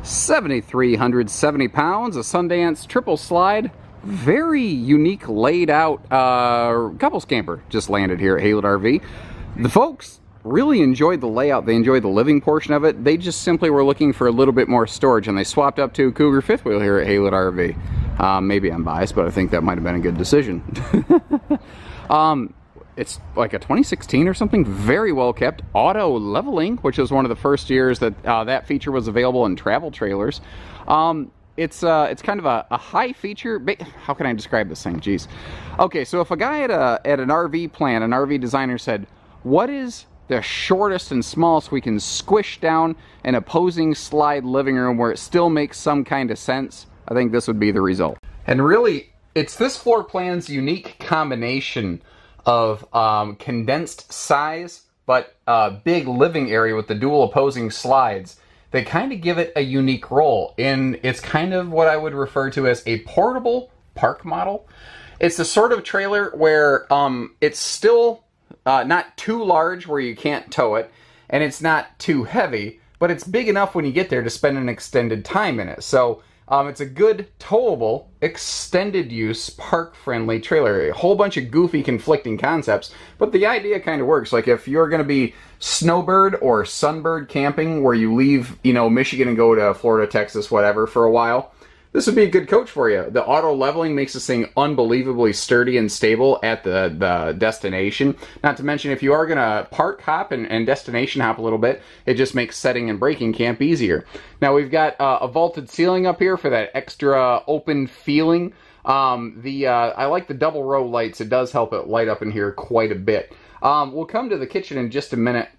7,370 pounds, a Sundance triple slide, very unique laid out couples camper just landed here at Heartland RV. The folks really enjoyed the layout. They enjoyed the living portion of it. They just simply were looking for a little bit more storage, and they swapped up to a Cougar fifth wheel here at Heartland RV. Maybe I'm biased, but I think that might have been a good decision. It's like a 2016 or something, very well kept. Auto leveling, which was one of the first years that that feature was available in travel trailers. It's kind of a high feature. How can I describe this thing? Jeez. Okay, so if a guy at an RV plant, an RV designer said, what is the shortest and smallest we can squish down an opposing slide living room where it still makes some kind of sense, I think this would be the result. And really, it's this floor plan's unique combination of condensed size, but big living area with the dual opposing slides. They kind of give it a unique role, and it's kind of what I would refer to as a portable park model. It's the sort of trailer where it's still not too large where you can't tow it, and it's not too heavy, but it's big enough when you get there to spend an extended time in it. So it's a good towable, extended use, park-friendly trailer. A whole bunch of goofy, conflicting concepts, but the idea kind of works. Like if you're going to be snowbird or sunbird camping where you leave, you know, Michigan and go to Florida, Texas, whatever, for a while, this would be a good coach for you. The auto leveling makes this thing unbelievably sturdy and stable at the destination. Not to mention, if you are going to park hop and destination hop a little bit, it just makes setting and braking camp easier. Now we've got a vaulted ceiling up here for that extra open feeling. I like the double row lights. It does help it light up in here quite a bit. We'll come to the kitchen in just a minute.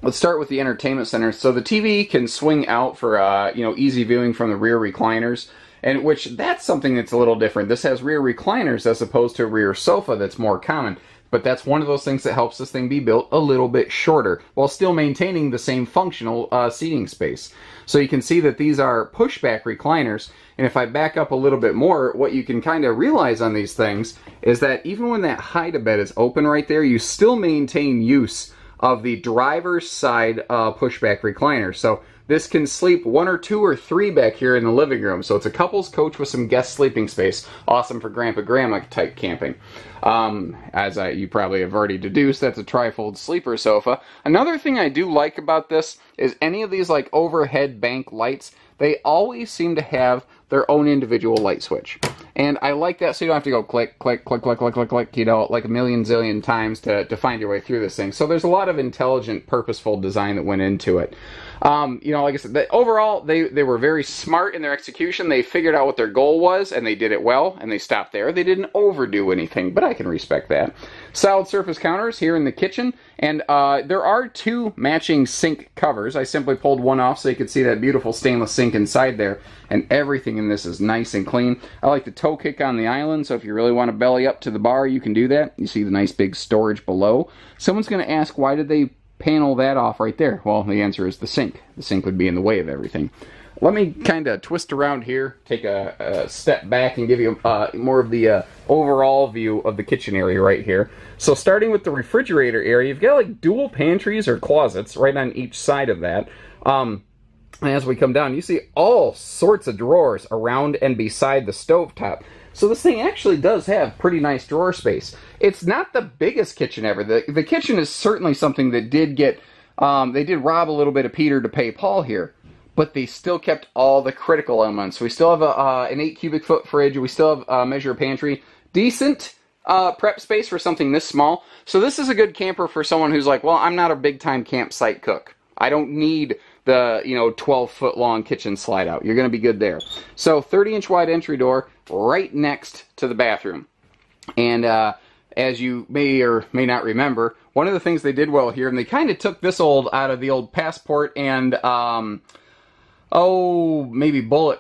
Let's start with the entertainment center. So the TV can swing out for you know, easy viewing from the rear recliners, and which that's something that's a little different. This has rear recliners as opposed to a rear sofa that's more common. But that's one of those things that helps this thing be built a little bit shorter while still maintaining the same functional seating space. So you can see that these are pushback recliners, and if I back up a little bit more, what you can kind of realize on these things is that even when that hide-a-bed is open right there, you still maintain use of the driver's side pushback recliner. So this can sleep 1 or 2 or 3 back here in the living room. So it's a couple's coach with some guest sleeping space. Awesome for grandpa grandma type camping. As you probably have already deduced, that's a trifold sleeper sofa. Another thing I do like about this is any of these like overhead bank lights, they always seem to have their own individual light switch. And I like that, so you don't have to go click, click, click, click, click, click, click, you know, like a million zillion times to find your way through this thing. So there's a lot of intelligent, purposeful design that went into it. You know, like I said, overall, they were very smart in their execution. They figured out what their goal was, and they did it well, and they stopped there. They didn't overdo anything, but I can respect that. Solid surface counters here in the kitchen, and there are 2 matching sink covers. I simply pulled one off so you could see that beautiful stainless sink inside there, and everything in this is nice and clean. I like the toe kick on the island, so if you really want to belly up to the bar, you can do that. You see the nice big storage below. Someone's going to ask, why did they panel that off right there? Well, the answer is the sink. The sink would be in the way of everything. Let me kind of twist around here, take a step back, and give you more of the overall view of the kitchen area right here. So starting with the refrigerator area, you've got like dual pantries or closets right on each side of that. As we come down, you see all sorts of drawers around and beside the stovetop. So this thing actually does have pretty nice drawer space. It's not the biggest kitchen ever. The kitchen is certainly something that did get, they did rob a little bit of Peter to pay Paul here, but they still kept all the critical elements. We still have an 8 cubic foot fridge. We still have a measure pantry. Decent prep space for something this small. So this is a good camper for someone who's like, well, I'm not a big time campsite cook. I don't need the, you know, 12-foot long kitchen slide out. You're going to be good there. So 30-inch wide entry door right next to the bathroom. And as you may or may not remember, one of the things they did well here, and they kind of took this out of the old Passport and maybe Bullet,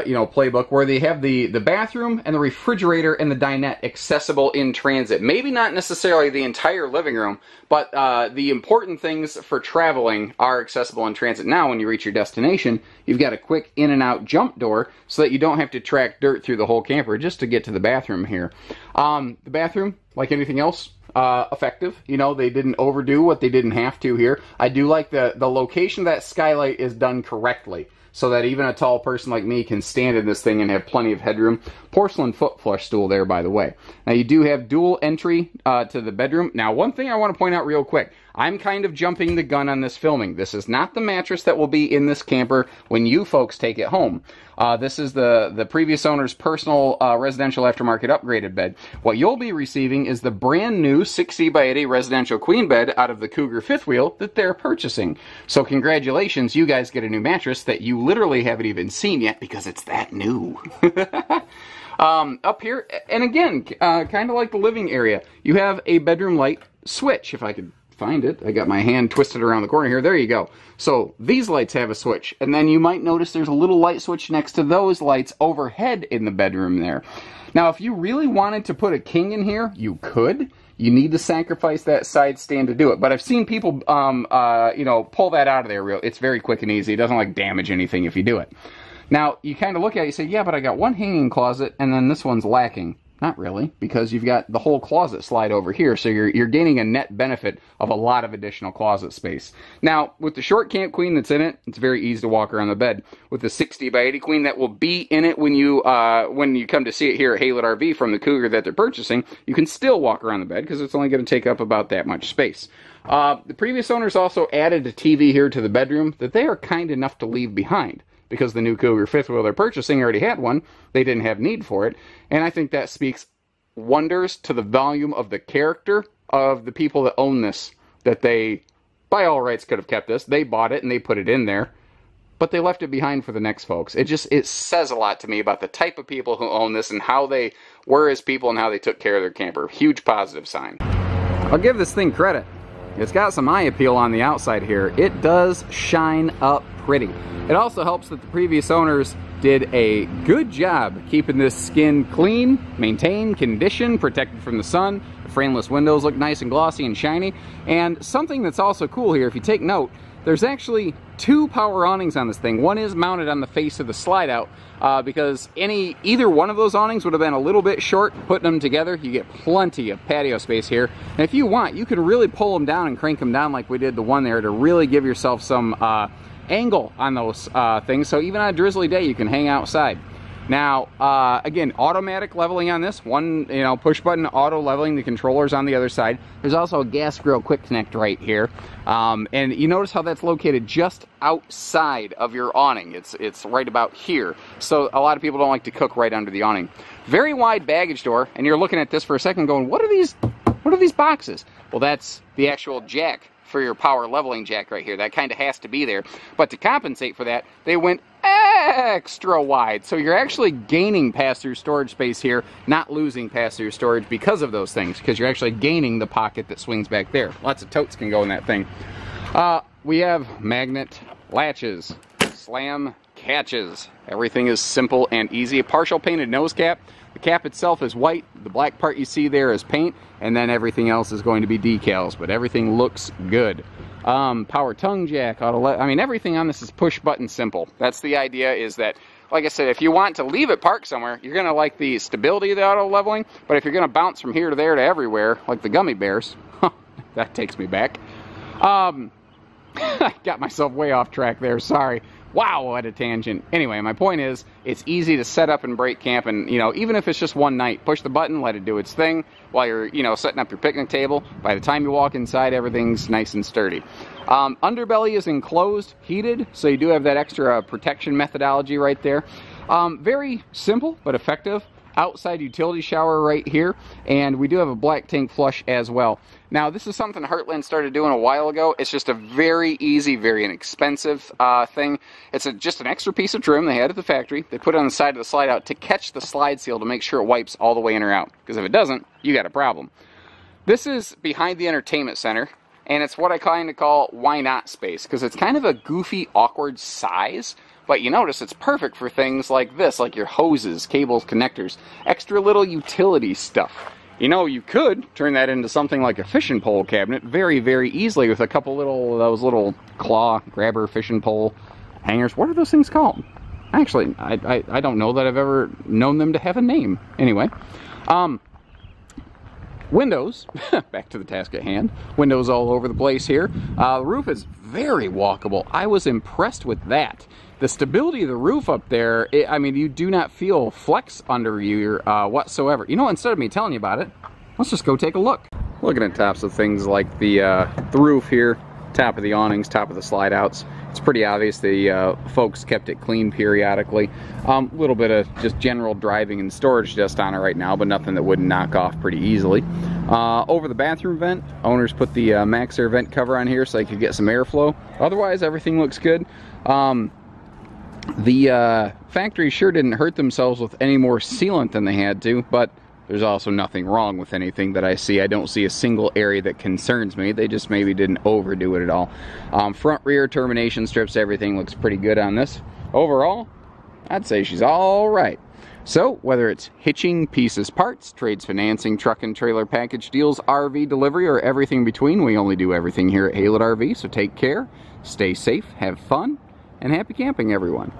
you know, playbook, where they have the bathroom and the refrigerator and the dinette accessible in transit. Maybe not necessarily the entire living room, but the important things for traveling are accessible in transit. Now, when you reach your destination, you've got a quick in and out jump door so that you don't have to track dirt through the whole camper just to get to the bathroom here. The bathroom, like anything else, effective. You know, they didn't overdo what they didn't have to here. I do like the location of that skylight is done correctly. so that even a tall person like me can stand in this thing and have plenty of headroom. Porcelain foot flush stool there, by the way. Now, you do have dual entry to the bedroom. Now, one thing I want to point out real quick. I'm kind of jumping the gun on this filming. This is not the mattress that will be in this camper when you folks take it home. This is the previous owner's personal residential aftermarket upgraded bed. What you'll be receiving is the brand new 60 by 80 residential queen bed out of the Cougar fifth wheel that they're purchasing. So congratulations, you guys get a new mattress that you literally haven't even seen yet because it's that new. Up here, and again, kind of like the living area, you have a bedroom light switch, if I could find it. I got my hand twisted around the corner here. There you go. So these lights have a switch, and then you might notice there's a little light switch next to those lights overhead in the bedroom there. Now, if you really wanted to put a king in here, you could. You need to sacrifice that side stand to do it. But I've seen people, you know, pull that out of there real. It's very quick and easy. It doesn't like damage anything if you do it. Now, you kind of look at it, you say, yeah, but I got one hanging closet, and then this one's lacking. Not really, because you've got the whole closet slide over here, so you're gaining a net benefit of a lot of additional closet space. Now, with the short camp queen that's in it, it's very easy to walk around the bed. With the 60 by 80 queen that will be in it when you come to see it here at Heartland RV from the Cougar that they're purchasing, you can still walk around the bed because it's only going to take up about that much space. The previous owners also added a TV here to the bedroom that they are kind enough to leave behind, because the new Cougar fifth wheel they're purchasing already had one. They didn't have need for it. And I think that speaks wonders to the volume of the character of the people that own this, that they, by all rights, could have kept this. They bought it and they put it in there, but they left it behind for the next folks. It says a lot to me about the type of people who own this and how they were as people and how they took care of their camper. Huge positive sign. I'll give this thing credit. It's got some eye appeal on the outside here. It does shine up pretty. It also helps that the previous owners did a good job keeping this skin clean, maintained, conditioned, protected from the sun. The frameless windows look nice and glossy and shiny. And something that's also cool here, if you take note, there's actually two power awnings on this thing. One is mounted on the face of the slide out because either one of those awnings would have been a little bit short. Putting them together, you get plenty of patio space here. And if you want, you can really pull them down and crank them down like we did the one there to really give yourself some angle on those things, so even on a drizzly day you can hang outside. Now, again, automatic leveling on this one, you know, push button auto leveling. The controller's on the other side. There's also a gas grill quick connect right here, and you notice how that's located just outside of your awning. It's right about here, so a lot of people don't like to cook right under the awning. Very wide baggage door, and you're looking at this for a second going, what are these boxes? Well, that's the actual jack for your power leveling jack right here. That kind of has to be there. But to compensate for that, they went extra wide. So you're actually gaining pass-through storage space here, not losing pass-through storage because of those things, because you're actually gaining the pocket that swings back there. Lots of totes can go in that thing. We have magnet latches, slam catches. Everything is simple and easy. A partial painted nose cap. The cap itself is white. The black part you see there is paint, and then everything else is going to be decals, but everything looks good. Power tongue jack, I mean, everything on this is push button simple. That's the idea, is that, like I said, if you want to leave it parked somewhere, you're going to like the stability of the auto leveling, but if you're going to bounce from here to there to everywhere, like the gummy bears, that takes me back. I got myself way off track there, sorry. Wow, what a tangent. Anyway, my point is, it's easy to set up and break camp, and, you know, even if it's just one night, push the button, let it do its thing while you're, you know, setting up your picnic table. By the time you walk inside, everything's nice and sturdy. Underbelly is enclosed, heated, so you do have that extra protection methodology right there. Very simple, but effective. Outside utility shower right here, and we do have a black tank flush as well. Now, this is something Heartland started doing a while ago. It's just a very easy, very inexpensive thing. It's just an extra piece of trim they had at the factory. They put it on the side of the slide out to catch the slide seal to make sure it wipes all the way in or out, because if it doesn't, you got a problem. This is behind the entertainment center, and it's what I kind of call why not space, because it's kind of a goofy, awkward size. But you notice it's perfect for things like this, like your hoses, cables, connectors, extra little utility stuff. You know, you could turn that into something like a fishing pole cabinet very, very easily with a couple those little claw grabber fishing pole hangers. What are those things called? Actually, I don't know that I've ever known them to have a name. Anyway, Windows, back to the task at hand, windows all over the place here. The roof is very walkable. I was impressed with that. The stability of the roof up there, I mean, you do not feel flex under you whatsoever. You know, instead of me telling you about it, let's just go take a look. Looking at tops of things like the roof here, top of the awnings, top of the slide outs. It's pretty obvious the folks kept it clean periodically. A little bit of just general driving and storage dust on it right now, but nothing that wouldn't knock off pretty easily. Over the bathroom vent, owners put the MaxxAir vent cover on here so they could get some airflow. Otherwise, everything looks good. The factory sure didn't hurt themselves with any more sealant than they had to, but there's also nothing wrong with anything that I see. I don't see a single area that concerns me. They just maybe didn't overdo it at all. Front rear termination strips, everything looks pretty good on this. Overall, I'd say she's all right. So, whether it's hitching, pieces, parts, trades, financing, truck and trailer package deals, RV delivery, or everything between, we only do everything here at Haylett RV. So take care, stay safe, have fun, and happy camping, everyone.